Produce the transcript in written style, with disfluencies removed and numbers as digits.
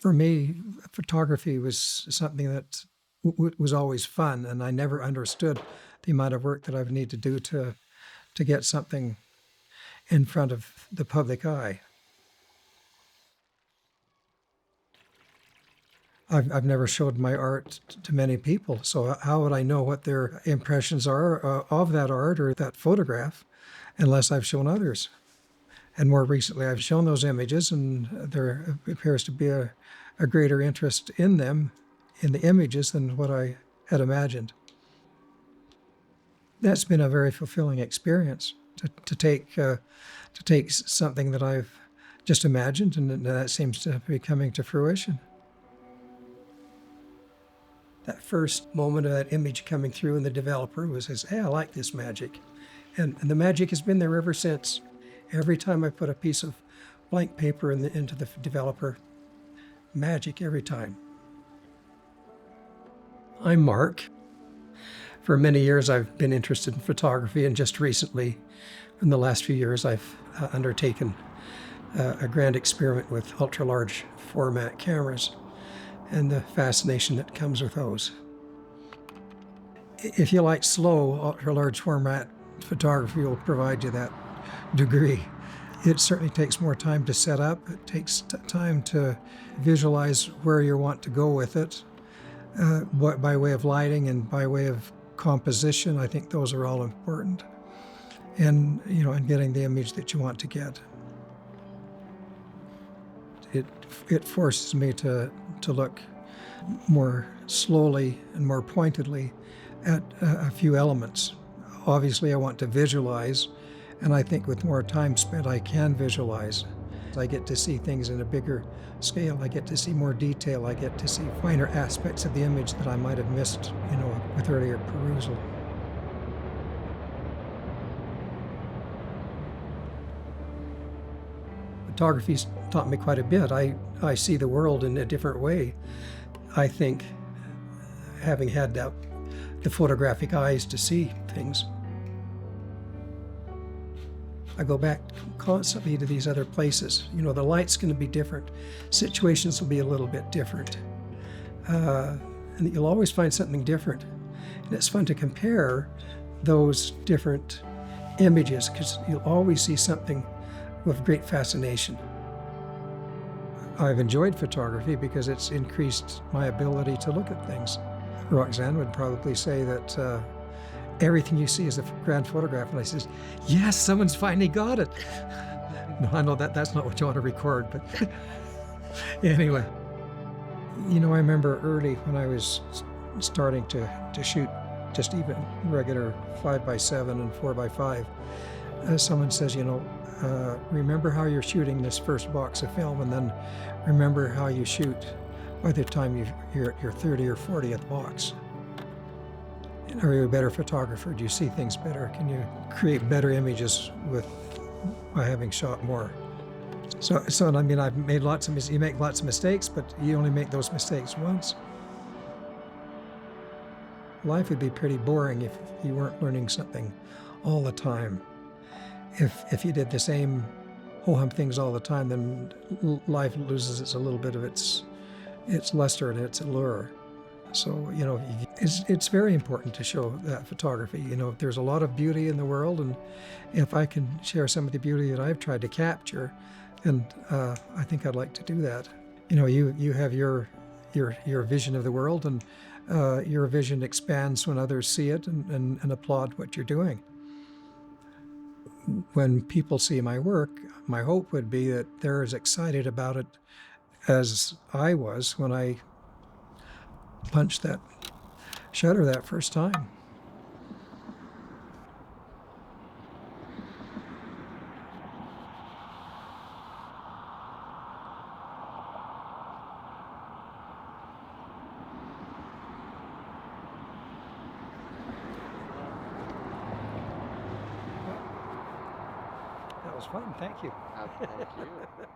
For me, photography was something that was always fun, and I never understood the amount of work that I would need to do to get something in front of the public eye. I've never showed my art to many people, so how would I know what their impressions are of that art or that photograph unless I've shown others? And more recently, I've shown those images, and there appears to be a greater interest in them, in the images, than what I had imagined. That's been a very fulfilling experience to take something that I've just imagined, and that seems to be coming to fruition. That first moment of that image coming through in the developer was, hey, I like this magic. And the magic has been there ever since. Every time I put a piece of blank paper into the developer, magic every time. I'm Mark. For many years, I've been interested in photography, and just recently, in the last few years, I've undertaken a grand experiment with ultra-large format cameras and the fascination that comes with those. If you like slow, ultra-large format photography, will provide you that degree. It certainly takes more time to set up. It takes time to visualize where you want to go with it, by way of lighting and by way of composition. I think those are all important. And, and getting the image that you want to get. It forces me to look more slowly and more pointedly at a few elements. Obviously, I want to visualize, and I think with more time spent, I can visualize. I get to see things in a bigger scale. I get to see more detail. I get to see finer aspects of the image that I might have missed, with earlier perusal. Photography's taught me quite a bit. I see the world in a different way. I think, having had the photographic eyes to see things. I go back constantly to these other places. The light's going to be different. Situations will be a little bit different. And you'll always find something different. And it's fun to compare those different images, because you'll always see something with great fascination. I've enjoyed photography because it's increased my ability to look at things. Roxanne would probably say that everything you see is a grand photograph. And I says, yes, someone's finally got it. No, I know that's not what you want to record, but anyway. I remember early when I was starting to shoot just even regular 5x7 and 4x5, someone says, remember how you're shooting this first box of film, and then remember how you shoot by the time you're at your 30 or 40th box. Are you a better photographer? Do you see things better? Can you create better images by having shot more? So I've made you make lots of mistakes, but you only make those mistakes once. Life would be pretty boring if you weren't learning something all the time. If you did the same ho-hum things all the time, then life loses a little bit of its luster and its allure. So, it's very important to show that photography. There's a lot of beauty in the world, and if I can share some of the beauty that I've tried to capture, and I think I'd like to do that. You have your vision of the world, and your vision expands when others see it and applaud what you're doing. When people see my work, my hope would be that they're as excited about it as I was when I punched that shutter that first time. That was fun, thank you. Thank you.